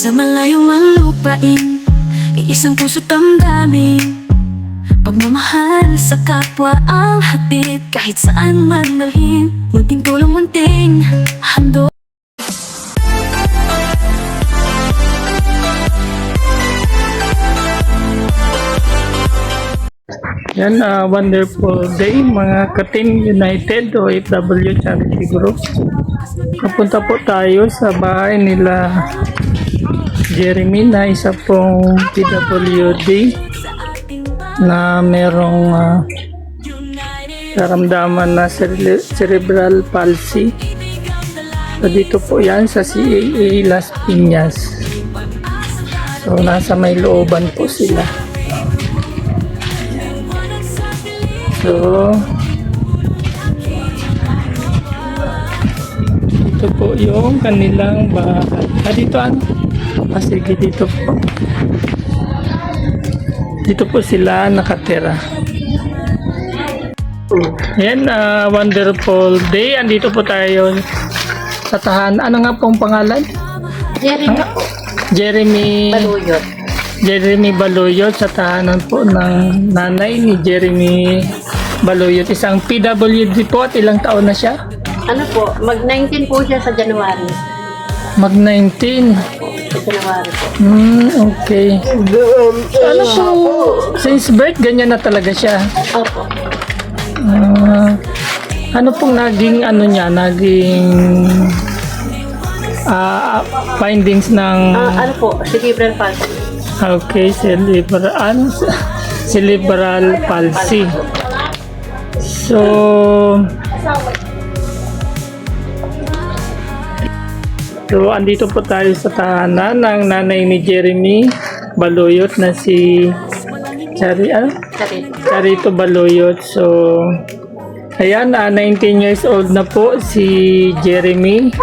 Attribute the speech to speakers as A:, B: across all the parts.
A: Sa malayo ang lupain, iisang puso't damdamin. Pagmamahal sa kapwa ang hatid, kahit saan man dalhin. Munting tulong, munting handog.
B: Yan, wonderful day mga ka-Team United o OFW Charity Group. Kapunta po tayo sa bahay nila Jeremy na isa pong PWD na merong karamdaman na cerebral palsy. So dito po yan sa CAA Las Piñas. So nasa may looban po sila. So, ito po yung kanilang bahay. Dito ano? Sige, dito po. Dito po sila nakatira. Ayan, wonderful day. Andito po tayo sa tahanan. Ano nga pong pangalan? Jeremy
C: Baluyot.
B: Jeremy Baluyot, sa tahanan po ng nanay ni Jeremy Baluyot. Isang PWD po at ilang taon na siya?
C: Ano po, mag-19 po siya sa January.
B: Mag-19.
C: Sa January po.
B: Okay. Ano po, since birth, ganyan na talaga siya?
C: Opo.
B: Ano pong naging ano niya, naging findings ng...
C: Ano po, cerebral palsy.
B: Okay, cerebral palsy. So, andito po tayo sa tahanan ng nanay ni Jeremy Baluyot na si Charito Baluyot. So, ayan, 19 years old na po si Jeremy.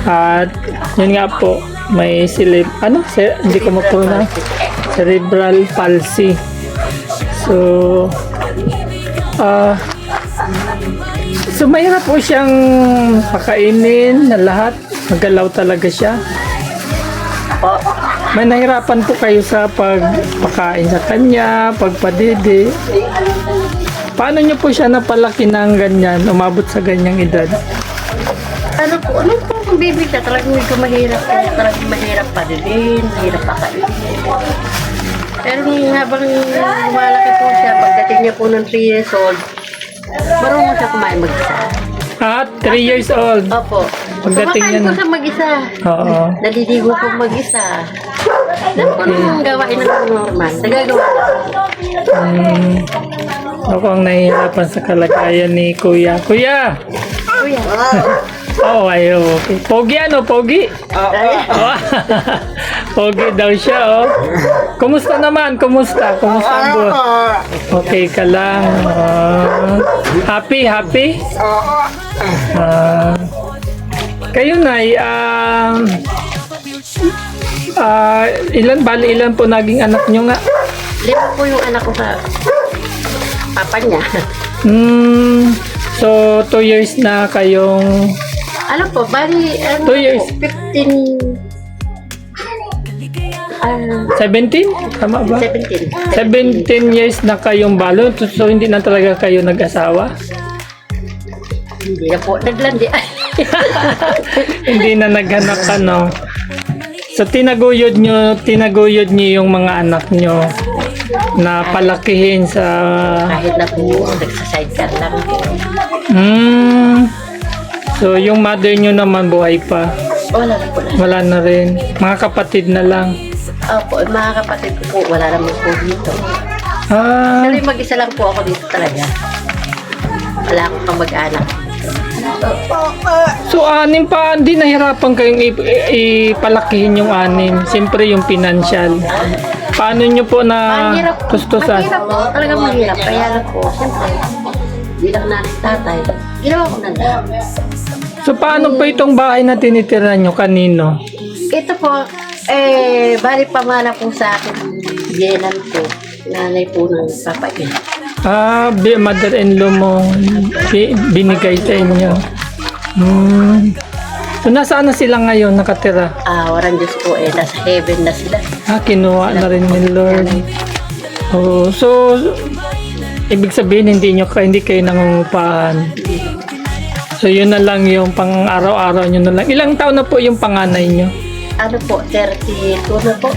B: At yun nga po, may hindi ko mapuna, cerebral palsy. So, mahirap po siyang pakainin na lahat. Magalaw talaga siya. May nahirapan po kayo sa pagpakain sa kanya, pagpadidi. Paano niyo po siya napalaki ng ganyan, umabot sa ganyang edad?
C: Ano po kung baby siya, talagang medyo mahirap. Talagang mahirap pa din, mahirap pa kayo. Pero habang malaki po siya, pagdating niya po ng 3 years old, marunong siya kumain mag-isa.
B: 3 years old.
C: Opo.
B: Pagdating niya
C: kumakain po
B: na.
C: siya mag-isa.
B: Oo.
C: Naliligo po mag-isa. Dahil po nung gawain ng normal, nagagawa na.
B: Ako ang nahihirapan sa kalagayan ni Kuya. Kuya!
C: Kuya.
B: Oh, ayo. Okay. Pogi ano? Pogi? Oh. Pogi daw siya, oh. Kumusta naman? Kumusta ang buhay? Okay ka lang. Happy? Kayo Nay, ilan po naging anak nyo nga?
C: 5 po yung anak ko sa papa niya.
B: So 2 years na kayong...
C: Ano po, bali,
B: 2 years.
C: 15...
B: 17? Tama ba?
C: 17.
B: 17 years na kayong balo, so hindi na talaga kayo nag-asawa?
C: Hindi na po, naglandi.
B: Hindi na naghanap ano. So tinaguyod nyo yung mga anak nyo na palakihin sa...
C: Kahit na po, nagsa-sidecar lang po.
B: So yung mother nyo naman buhay pa?
C: Wala na po na.
B: Wala na rin. Mga kapatid na lang?
C: Opo, mga kapatid ko po, wala naman po dito. Pero mag-isa lang po ako dito talaga. Wala akong kamag-anak.
B: So, 6 pa, hindi nahirapan kayong ipalakihin yung 6. Siyempre yung financial. Paano nyo po na tustusan?
C: Mahirap po, talagang mahirap. Kaya lang po, siyempre, bilang nanay tatay, ginawa ko na lang.
B: So, paano po itong bahay na tinitira nyo? Kanino?
C: Ito po, bali pamana po sa akin, yenan po, nanay po ng papa niya.
B: Mother-in-law mo binigay sa inyo. So, nasaan na sila ngayon nakatira?
C: Walang Diyos po eh, nasa heaven na sila.
B: Kinuha na rin ni Lord. Oh, so, ibig sabihin, hindi kayo nangungupahan. So, yun na lang yung pang araw-araw nyo na lang. Ilang taon na po yung panganay nyo?
C: Ano po, 32 na po.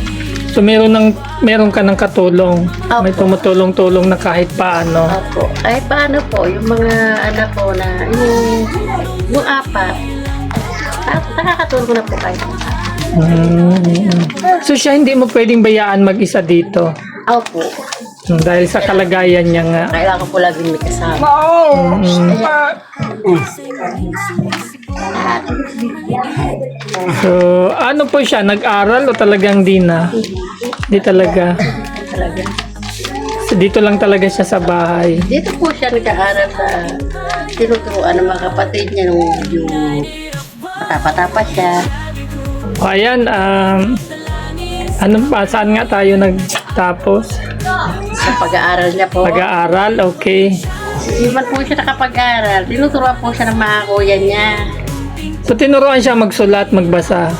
B: So, meron ka ng katulong.
C: Opo.
B: May tumutulong-tulong na kahit paano.
C: Opo. Kahit paano po, yung mga anak ko na, yung apat, nakakatulong ko na po kahit.
B: So, siya hindi mo pwedeng bayaan mag-isa dito.
C: Opo.
B: Dahil sa kalagayan niya nga.
C: Kailangan ko laging may kasama.
B: So, ano po siya? Nag-aral o talagang di na? Di talaga.
C: Talaga.
B: So, dito lang talaga siya sa bahay.
C: Dito po siya nag-aaral sa tinuturuan ng mga kapatid niya nung yung matapa-tapa siya.
B: O, ayan. Saan nga tayo nagtapos?
C: Sa pag-aaral niya po.
B: Pag-aaral, okay.
C: Hindi man po siya nakapag-aaral. Tinuturuan po siya ng mga kuya niya.
B: So, tinuruan siya magsulat, magbasa.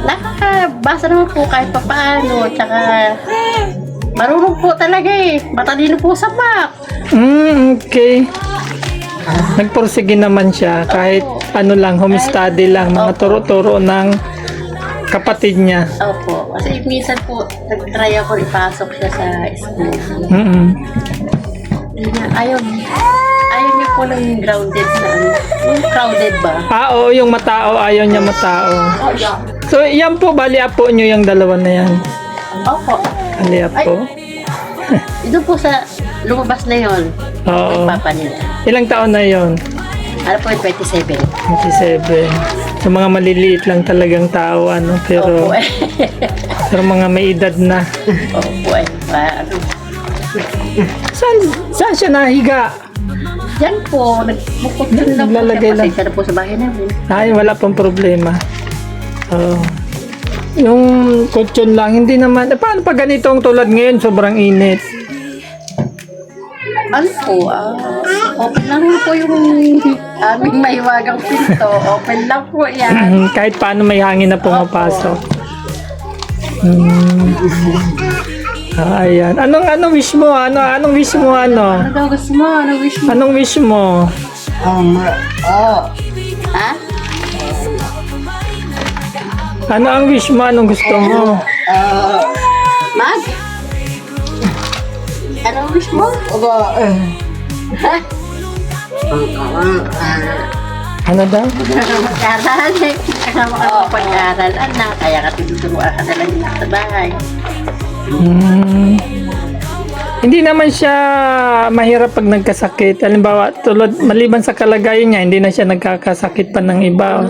C: Nakakabasa naman po kahit pa paano. Tsaka marunong po talaga eh. Matalino po sa map.
B: Okay. Nagpursige naman siya kahit ano lang, home study lang, mga turo-turo ng kapatid niya.
C: Opo. Kasi minsan po, nag-try ako ipasok siya sa school. Ayaw niya po ng grounded na ano. Yung crowded ba?
B: Oo, yung matao, ayaw niya matao. So, yan po, bali apo nyo yung dalawa na yan.
C: Opo.
B: Bali apo.
C: Ito po sa lumabas na yon.
B: Oo.
C: Yung papa nila.
B: Ilang taon na yon?
C: Ano po yung 27?
B: 27. So, mga maliliit lang talagang tao, ano, pero,
C: Opo eh.
B: pero mga may edad na.
C: Opo eh.
B: Saan siya nahiga?
C: Yan po, nagbukod din lang po
B: Naglalagay
C: siya.
B: lang.
C: Pasensya na po sa bahay namin.
B: Ay, wala pang problema. Yung kutsyon lang, hindi naman. Paano pag ganitong tulad ngayon, sobrang init?
C: Ano po, open lang po yung aming mahiwagang pinto. Open lang po yan.
B: Kahit paano may hangin na pumapasok. Ayan. Anong wish mo? Anong wish mo?
C: Ano daw gusto mo? Ano wish mo?
B: Anong wish mo?
C: Ha?
B: Ano ang wish mo? Anong gusto mo?
C: Mag? Ano wish mo? Ha?
B: Ano daw?
C: Mag-aral eh. Kasama ka ng pag-aaral, anak. Kaya ka tinuturuan ka na lang yung sa bahay.
B: Hindi naman siya mahirap pag nagkasakit. Halimbawa, maliban sa kalagayan niya, hindi na siya nagkakasakit pa ng iba.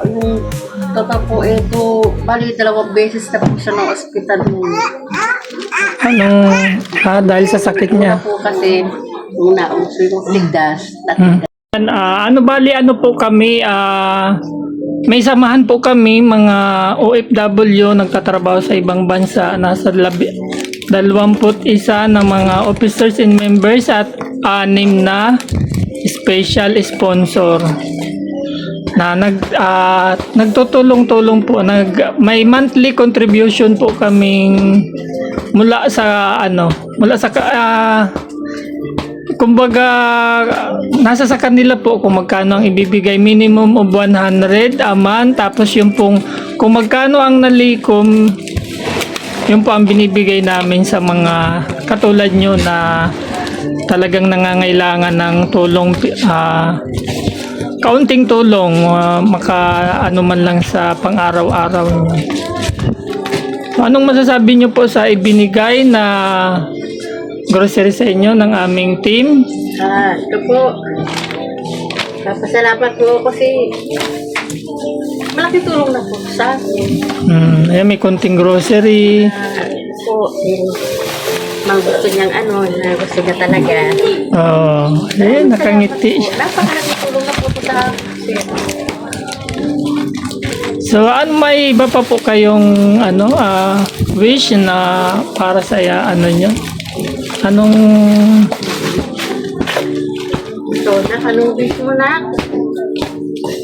C: Yung totoo po ito, bali 2 beses na po siya ng ospital nun.
B: Dahil sa sakit niya.
C: Po kasi, nung nauso yung ligdas,
B: Ano po kami, may samahan po kami mga OFW nagtatrabaho sa ibang bansa, nasa 21 na mga officers and members at 6 na special sponsor na nagtutulong-tulong po, may monthly contribution po kaming mula sa kumbaga, nasa sa kanila po kung magkano ang ibibigay. Minimum of 100 a month. Tapos yung pong, kung magkano ang nalikom, yun po ang binibigay namin sa mga katulad nyo na talagang nangangailangan ng tulong, kaunting tulong, ano man lang sa pang-araw-araw nyo. So, anong masasabi nyo po sa ibinigay na grocery sa inyo ng aming team?
C: ito po. Papasalamat po kasi malaking tulong na po sa akin.
B: Ayan, may konting grocery.
C: Po, mga gusto niyang na gusto niya talaga.
B: Nakangiti siya.
C: Napakalaking tulong na po sa akin.
B: So, may iba pa po kayong wish na para sa nyo? Anong
C: So, anong wish mo na?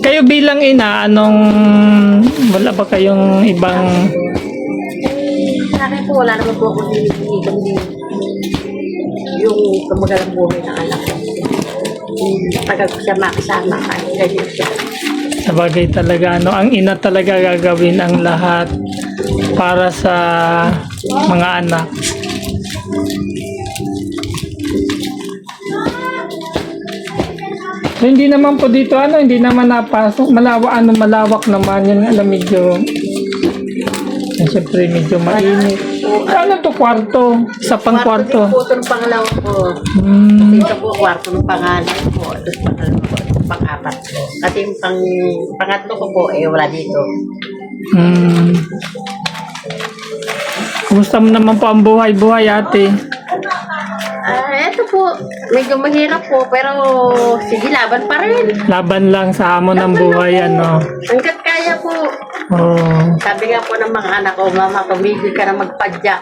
B: Kayo bilang ina, wala ba kayong ibang,
C: Sa akin po, wala naman po ako hindi kundi yung kamagalang buhay ng anak ko. Tagal ko siya makasama kahit ganyan siya.
B: sabagay talaga, ang ina talaga gagawin ang lahat para sa mga anak. So, hindi naman po dito, hindi naman napasok, malawak naman yun, medyo, siyempre medyo mainit. Ano to, kwarto? Sa pang-kwarto?
C: Kwarto din po ito ng pangalawa ko. Ito po, kwarto ng pangalan ko. Ito pangalawa ko. Ito pang-apat ko. Kasi yung pangatlo ko po, wala dito.
B: Kumusta mo naman po ang buhay-buhay, ate?
C: Ito po, medyo mahirap po, pero sige, laban pa rin.
B: Laban lang sa hamon ng buhay,
C: Hanggat kaya po.
B: Oh.
C: Sabi nga po ng mga anak ko, mama, tumigil ka na magpadyak.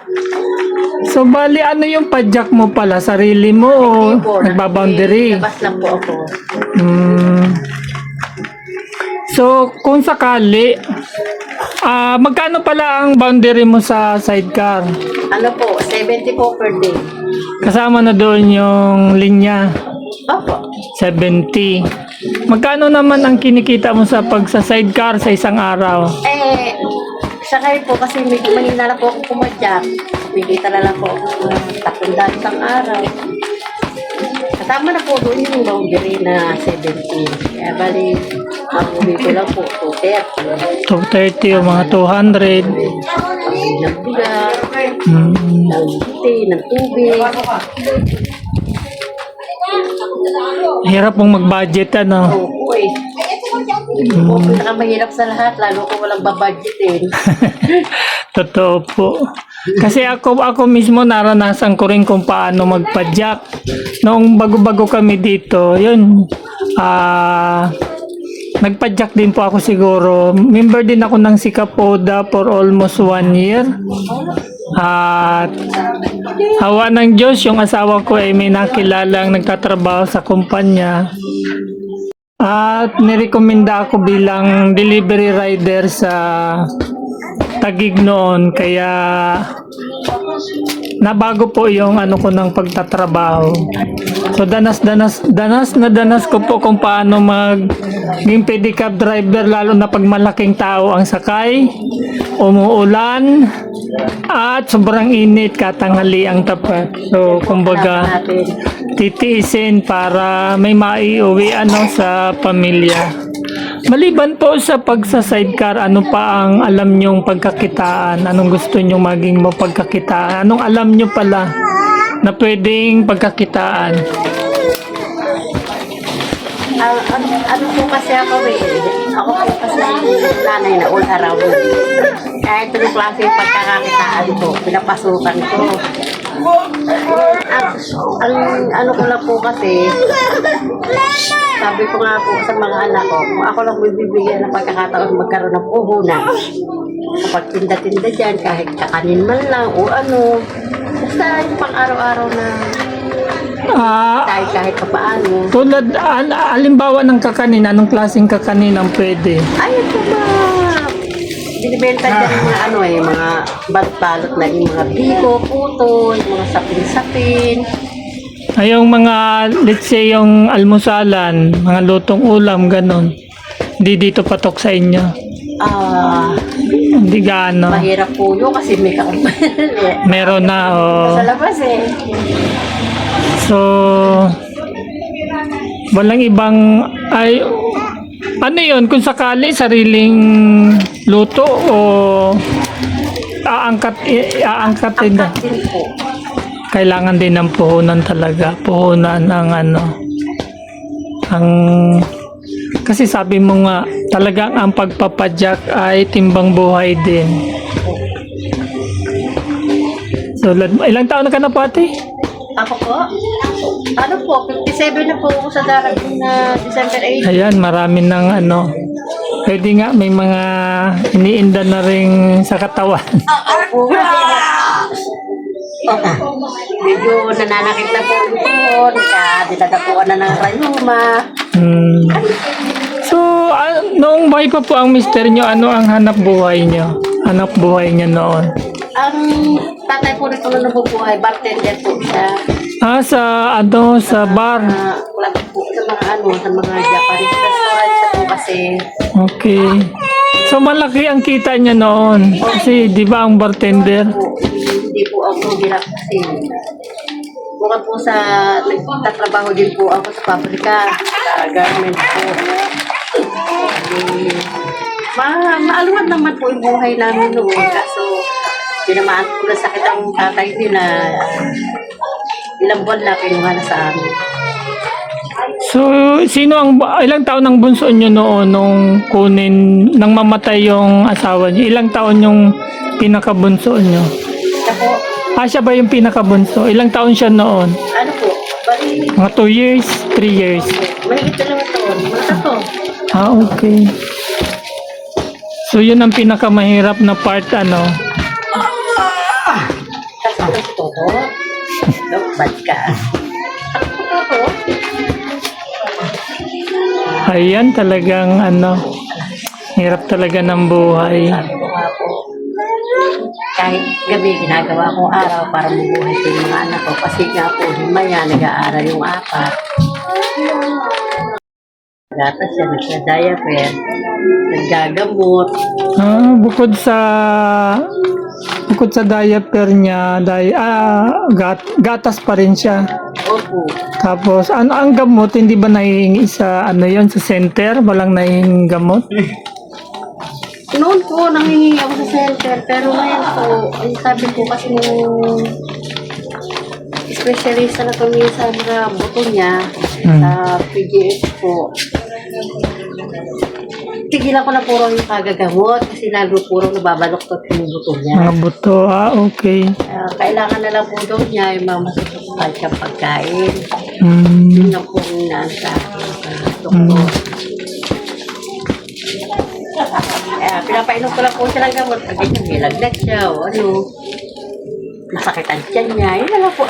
B: So, bali, yung padjak mo pala? Sarili mo o
C: Hindi po,
B: nagbaboundary?
C: labas lang po ako.
B: So, kung sakali, magkano pala ang boundary mo sa sidecar?
C: Ano po, 70 po per day.
B: Kasama na doon yung linya,
C: Opo.
B: 70. Magkano naman ang kinikita mo sa sidecar sa isang araw?
C: Sakay po kasi medyo mahina na po ako pumadyak. Bigita na lang po ako ng 300 isang araw. Kasama na po doon yung boundary na 70. Kaya bali, ang uwi ko lang po, 230.
B: 230 o mga 200.
C: Pamili ng bigas,
B: Hmm.
C: ng tea, ng tubig.
B: Hirap mong mag-budget,
C: Opo eh. Opo, pinakamahirap sa lahat, lalo kung walang babudgetin.
B: Totoo po. Kasi ako mismo naranasan ko rin kung paano magpadyak. Noong bago-bago kami dito, yun, nagpadyak din po ako siguro. Member din ako ng Sikapoda for almost 1 year. At hawa ng Diyos, yung asawa ko ay may nakilalang nagtatrabaho sa kumpanya. At nirekomenda ako bilang delivery rider sa Taguig noon. Kaya nabago po yung ko ng pagtatrabaho. So danas ko po kung paano maging pedicab driver, lalo na pag malaking tao ang sakay, umuulan, at sobrang init, katanghali ang tapat. So kumbaga titiisin para may maiuwi sa pamilya. Maliban po sa pagsa-sidecar, ano pa ang alam nyong pagkakitaan? Anong gusto nyong maging mo pagkakitaan? Anong alam nyo pala na pwedeng pagkakitaan?
C: Ano po kasi ako Ako po kasi nanay na all around. Kaya ito yung klase yung pagkakakitaan ko. Pinapasukan ko. Ang ano ko lang po kasi, sabi ko nga po sa mga anak ko, kung ako lang bibigyan ng pagkakataon magkaroon ng puhunan. Kapag tinda-tinda dyan, kahit kakanin man lang o basta yung pang-araw-araw na kahit paano.
B: Tulad, alimbawa ng kakanin, anong klaseng kakanin ang pwede?
C: Ay, ito ba? Binibenta dyan yung mga mga balot-balot na yung mga biko, puto, yung mga sapin-sapin.
B: Ay, yung mga, let's say, yung almusalan, mga lutong ulam, ganon. Hindi dito patok sa inyo. Hindi gaano.
C: Mahirap po yun kasi may kaupalan
B: Meron na,
C: Sa labas
B: So, walang ibang, ano yun, kung sakali, sariling luto o aangkatin na.
C: din po.
B: Kailangan din ng puhunan talaga. Puhunan ng kasi sabi mo nga, talagang ang pagpapadyak ay timbang buhay din. So, ilang taon na ka na pati?
C: Ako po? Ano po? 57 na po ako sa darating na December 8.
B: Ayan, marami ng pwede nga, may mga iniinda na rin sa katawan.
C: Opo. Medyo nananakit na po yun. Dinadapuan na ng rayuma.
B: So, So, noong buhay pa po ang mister nyo, ano ang hanap buhay nyo? Hanap buhay nyo noon?
C: Ang tatay po nito na nabubuhay, bartender po siya.
B: Sa bar.
C: Wala po sa mga sa mga Japanese restaurant siya po kasi.
B: Okay. So, malaki ang kita niya noon. Kasi, di ba ang bartender?
C: Hindi po ako hirap kasi. Bukod po sa nagtatrabaho din po ako sa pabrika, sa garment po. Maaluwad naman po yung buhay namin noon. Kaso, tinamaan po na sakit ang tatay nila. Ilang buwan na kinuha na sa amin.
B: So, ilang taon ang bunso nyo noon nung nang mamatay yung asawa nyo? Ilang taon yung pinakabunso nyo?
C: Ako,
B: Siya ba yung pinakabunso? Ilang taon siya noon?
C: ano po, bali,
B: Mga 2 years? 3 years?
C: mahigit 2 taon. Mga 3.
B: Okay. So, yun ang pinakamahirap na part, ano?
C: Kasi ito po, bad ka. Ako,
B: Ayan, talagang, hirap talaga ng buhay.
C: nga po. Kahit gabi, ginagawa kong araw para mabuhay sa mga anak ko. Kasi nga po, himaya, nag-aaral yung 4. Gatas siya, nagsa-diaper, naggagamot.
B: Bukod sa diaper niya, gatas pa rin siya.
C: Opo.
B: Tapos, ang gamot, hindi ba nahihingi sa, sa center? Walang nahihingi gamot?
C: Noon po, nangingi ako sa center, pero ngayon po, ay sabi po kasi nung specialista na kami sa mga buto niya, sa PGH po, tigilan ko na puro yung kagagamot kasi lalo puro nababaloktot yung buto niya.
B: Mga buto, okay.
C: Kailangan na lang po daw niya yung mga masusukan siyang pagkain.
B: Mm.
C: Yun lang po yung nasa doktor. Pinapainom ko lang po siya ng gamot. Pag ganyan, may lagnat siya o masakit ang tiyan niya. Yun na lang po,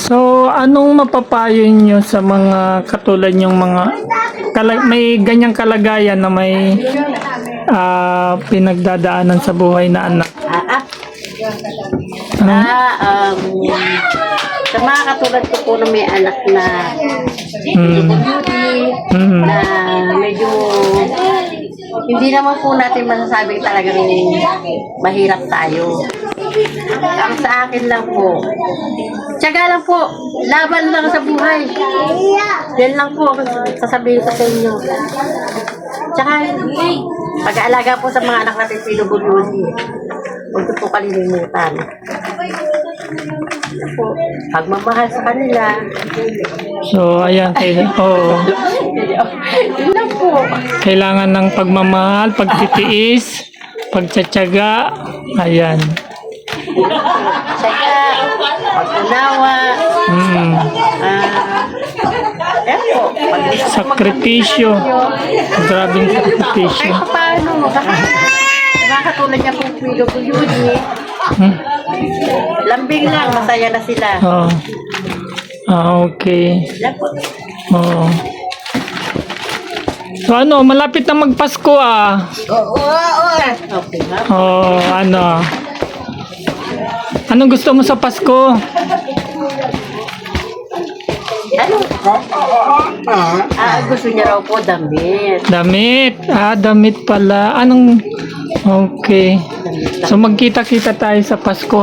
B: So, anong mapapayo nyo sa mga katulad yung mga may ganyang kalagayan na may pinagdadaanan sa buhay na anak?
C: Sa mga katulad ko po na may anak na na medyo hindi naman po natin masasabing talagang mahirap tayo. Ang sa akin lang po, tiyaga lang po, laban lang sa buhay. Yan lang po ang sasabihin ko sa inyo. Tsaka, pag-aalaga po sa mga anak natin pinubunusin. Huwag po kalilimutan. Pagmamahal sa kanila.
B: So, ayan.
C: Yun lang po.
B: Kailangan ng pagmamahal, pagtitiis, pagtsatsaga. Ayan.
C: Tsaka, pag-unawa. Ayan po.
B: Sakripisyo. Grabing sakripisyo.
C: Kahit paano. Mga katulad niya pong PWD. Lambing lang, masaya na sila.
B: Okay.
C: Yan po.
B: Oo. So, malapit na magpasko,
C: Okay nga.
B: Anong gusto mo sa Pasko?
C: Ano? Gusto niya raw po damit.
B: Damit. Damit pala. Okay. So, magkita-kita tayo sa Pasko,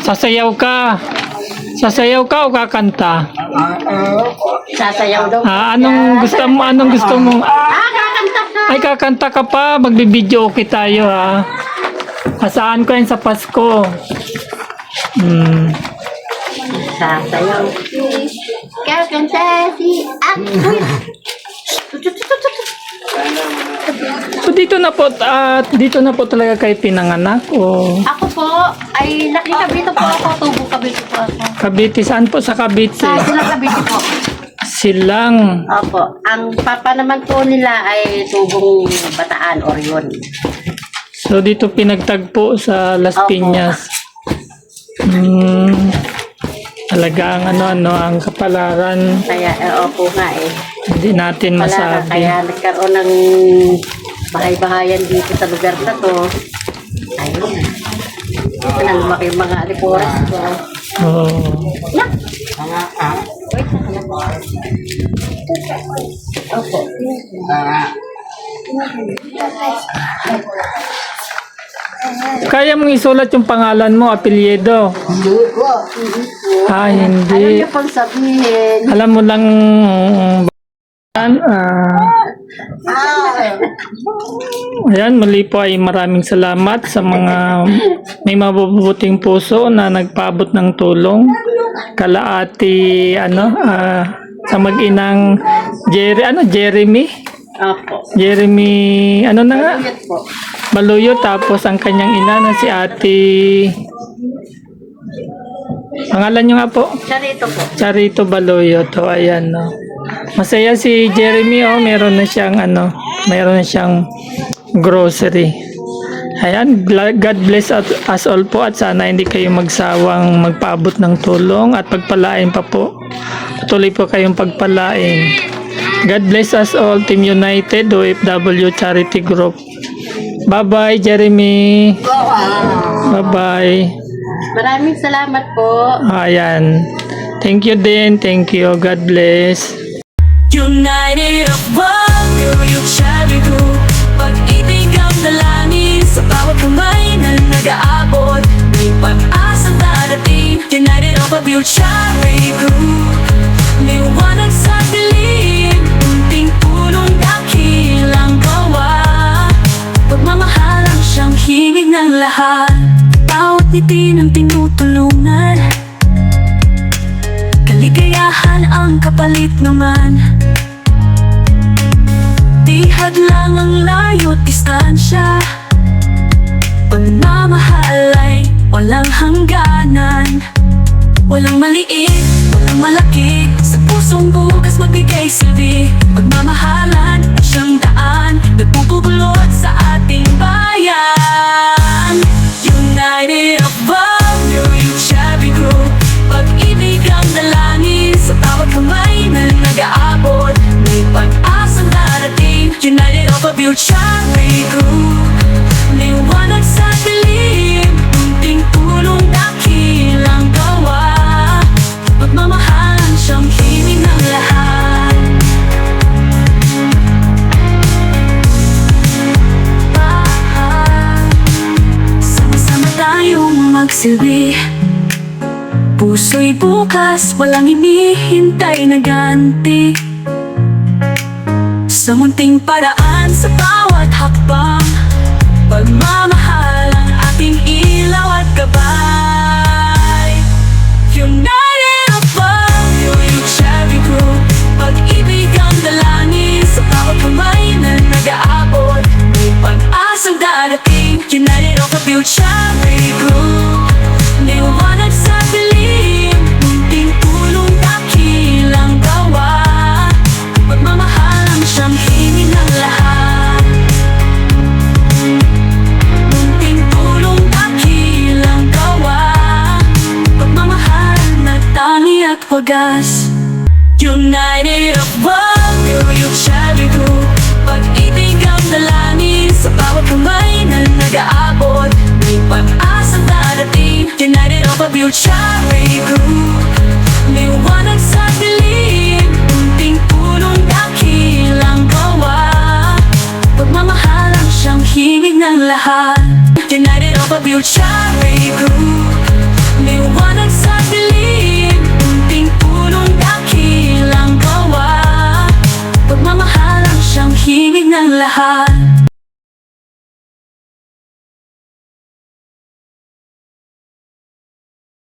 B: Sasayaw ka. Sasayaw ka o kakanta?
C: Sasayaw daw.
B: Anong gusto mo?
C: Kakanta ka.
B: Ay, kakanta ka pa. Magbibideo okay tayo, Asaan ko yan sa Pasko?
C: Sasayaw. Kakanta si ako.
B: So, dito na po talaga kayo pinanganak o
C: Ako po, ay nakikabito po ako. Tubo kabito po ako.
B: Cavite? Saan po sa Cavite?
C: Silang kabito po.
B: Silang.
C: Opo. Ang papa naman po nila ay tubong Bataan, Orion.
B: So, dito pinagtagpo sa Las
C: Opo.
B: Piñas. Talagang ang kapalaran,
C: Kaya, opo nga eh.
B: hindi natin
C: Wala na,
B: masabi.
C: kaya nagkaroon ng bahay-bahayan dito sa lugar na to. Ayun. Dito na lumaki yung mga aliporas ko.
B: Oo.
C: Yak! Wait, opo.
B: Kaya mong isulat yung pangalan mo, apelyido. Ah,
C: Alam
B: hindi.
C: niyo pang sabihin.
B: Alam mo lang, ayan, muli po ay maraming salamat sa mga may mabubuting puso na nagpaabot ng tulong. Kalaati, sa mag-inang Jeremy?
C: Opo.
B: Jeremy, na nga?
C: Ayun po.
B: Baluyo, tapos ang kanyang ina na si Ate, pangalan nyo nga po?
C: Charito po.
B: Charito Baluyo to, ayan, no. Masaya si Jeremy, meron na siyang grocery. Ayan, God bless us all po at sana hindi kayo magsawang magpaabot ng tulong at pagpalain pa po. Patuloy po kayong pagpalain. God bless us all, Team United, OFW Charity Group. Bye-bye, Jeremy. Bye-bye.
C: Maraming salamat po.
B: Ayan. Thank you din. Thank you. God bless.
A: United of World, yung Cherry Group. Pag-ibig ang dalangin sa bawat kamay na nag-aabot. May pag-asang darating. United of a Cherry Group. Liwanag sa dilim, unting tulong dakilang gawa. Pagmamahal ang siyang hingig ng lahat. Bawat ngiti ng tinutulungan. Kaligayahan ang kapalit naman. Di hadlang ang layo't distansya. Pagmamahal ay walang hangganan. Walang maliit, walang malaki. Sa pusong bukas magbigay silbi. Pagmamahalan at siyang daan nagpupulot sa ating bayan. United of Value, yung Cherry Group. Pag-ibig ang dalangin sa bawat kamay na nag-aabot. May pag-asang darating. United of a Cherry Group. Liwanag sa dilim, unting tulong dakilang gawa. Pagmamahalan siyang himig ng lahat. Sama-sama tayong magsilbi. Puso'y bukas, walang hinihintay na ganti. Sa munting paraan, sa bawat hakbang. Pagmamahal ang ating ilaw at gabay. United of Value, yung Cherry Group. Pag-ibig ang dalangin sa bawat kamay na nag-aabot. May pag-asang darating. United of a Cherry Group. Liwanag sa dilim, munting tulong dakilang gawa. Pagmamahal ang siyang hingin ng lahat. Munting tulong dakilang gawa. Pagmamahal na tali at wagas. United of Value, yung Cherry Group. Pag-ibig ang dalangin sa bawat kamay na nag-aabot. May pag-asang darating. United of a Cherry Group. Liwanag sa dilim, unting tulong dakilang gawa. Pagmamahal ang siyang hingig ng lahat. United of a Cherry Group. Liwanag sa dilim.